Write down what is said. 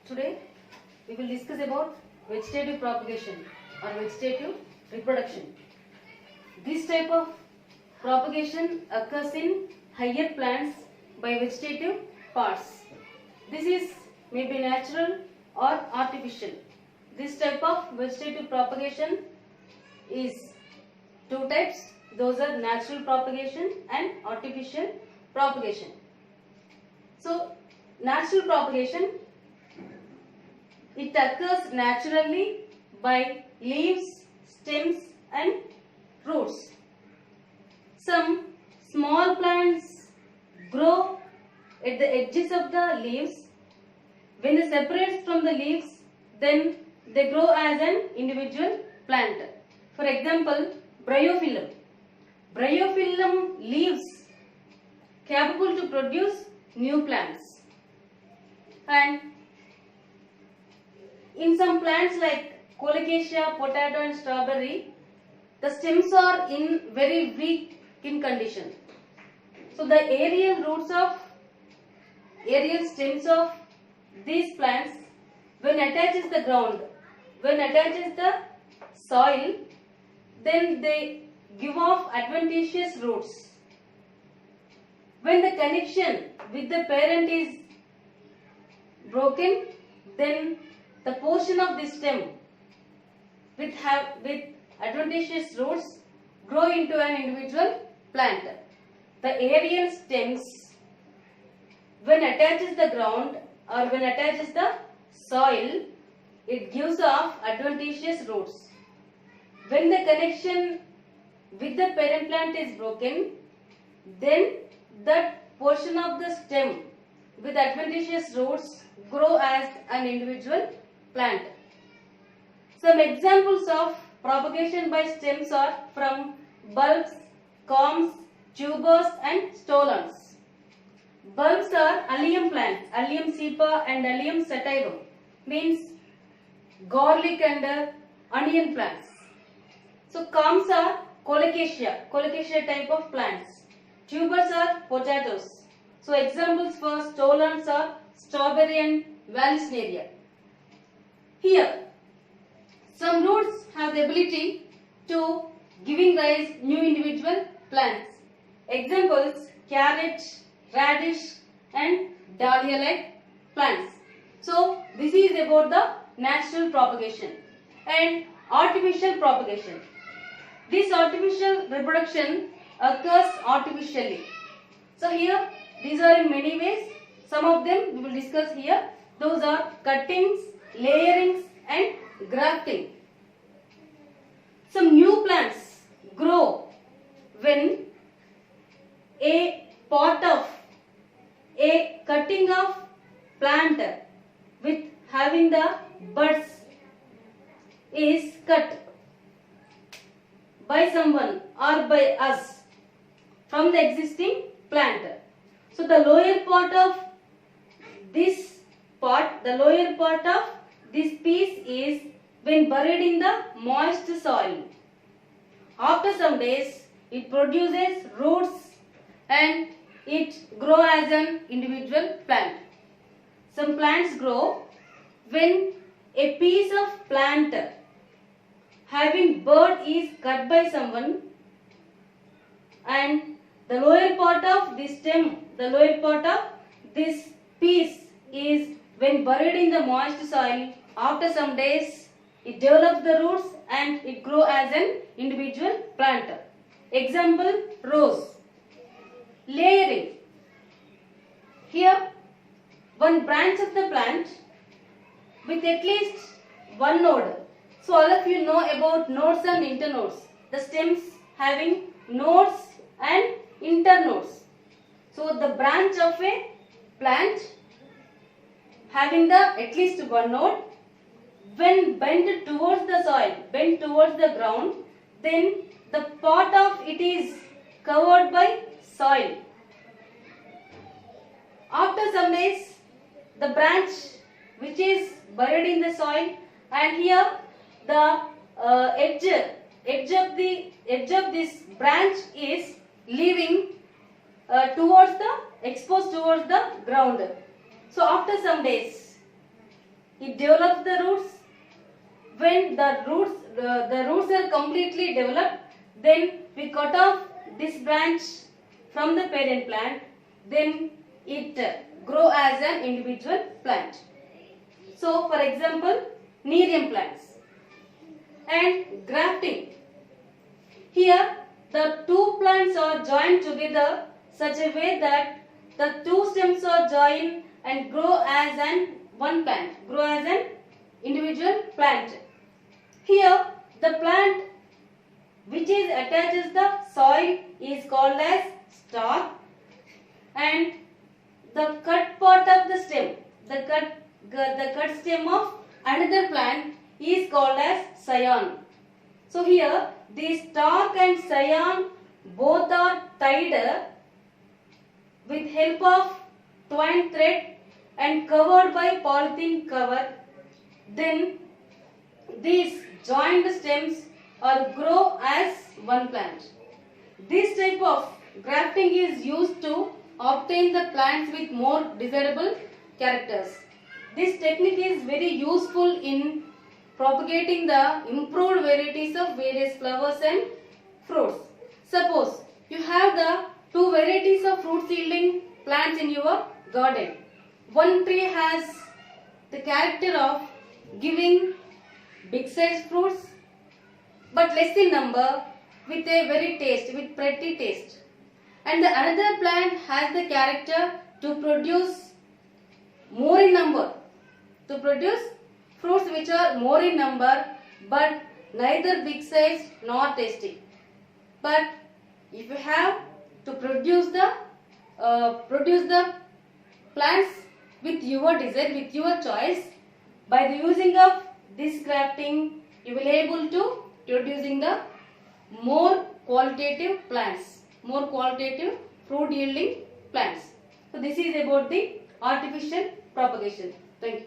Today we will discuss about vegetative propagation or vegetative reproduction. This type of propagation occurs in higher plants by vegetative parts. This is maybe natural or artificial. This type of vegetative propagation is two types. Those are natural propagation and artificial propagation. So, natural propagation, it occurs naturally by leaves, stems and roots. Some small plants grow at the edges of the leaves. When they separate from the leaves, then they grow as an individual plant. For example, bryophyllum. Bryophyllum leaves capable to produce new plants. And in some plants like colocasia, potato and strawberry, the stems are in very weak in condition. So the aerial stems of these plants, when attaches the ground, when attaches the soil, then they give off adventitious roots. When the connection with the parent is broken, then the portion of the stem with adventitious roots grow into an individual plant. The aerial stems, when attaches the ground or when attaches the soil, it gives off adventitious roots. When the connection with the parent plant is broken, then that portion of the stem with adventitious roots grow as an individual plant. Some examples of propagation by stems are from bulbs, corms, tubers and stolons. Bulbs are allium plants, Allium cepa and Allium sativum, means garlic and onion plants. So corms are colocasia type of plants. Tubers are potatoes. So examples for stolons are strawberry and vallisneria. Here, some roots have the ability to giving rise new individual plants. Examples: carrot, radish and dahlia-like plants. So this is about the natural propagation and artificial propagation. This artificial reproduction occurs artificially. So here these are in many ways. Some of them we will discuss here. Those are cuttings, layerings and grafting. Some new plants grow when a cutting of plant with having the buds is cut by someone or by us from the existing plant. So the lower part of this piece is when buried in the moist soil. After some days, it produces roots and it grows as an individual plant. Some plants grow when a piece of plant having bud is cut by someone, and the lower part of this stem, the lower part of this piece is when buried in the moist soil. After some days, it develops the roots and it grows as an individual plant. Example: rose. Layering. Here, one branch of the plant with at least one node. So all of you know about nodes and internodes. The stems having nodes and internodes. So the branch of a plant having the at least one node, when bent towards the soil, bent towards the ground, then the part of it is covered by soil. After some days, the branch which is buried in the soil, and here the edge of this branch is leaving exposed towards the ground. So after some days, it develops the roots. When the roots are completely developed, then we cut off this branch from the parent plant, then it grow as an individual plant. So for example, Nerium plants and grafting. Here the two plants are joined together such a way that the two stems are joined and grow as one plant, grow as an individual plant. Here the plant which is attaches the soil is called as stalk, and the cut part of the stem, the cut stem of another plant is called as scion. So here the stalk and scion both are tied with help of twine thread and covered by polythene cover. Then these joined stems or grow as one plant. This type of grafting is used to obtain the plants with more desirable characters. This technique is very useful in propagating the improved varieties of various flowers and fruits. Suppose you have the two varieties of fruit yielding plants in your garden. One tree has the character of giving big size fruits but less in number with a with pretty taste. And the another plant has the character to produce more in number, to produce fruits which are more in number but neither big size nor tasty. But if you have to produce the plants with your desire, with your choice, by the using of this grafting, you will able to producing the more qualitative plants, more qualitative fruit yielding plants. So this is about the artificial propagation. Thank you.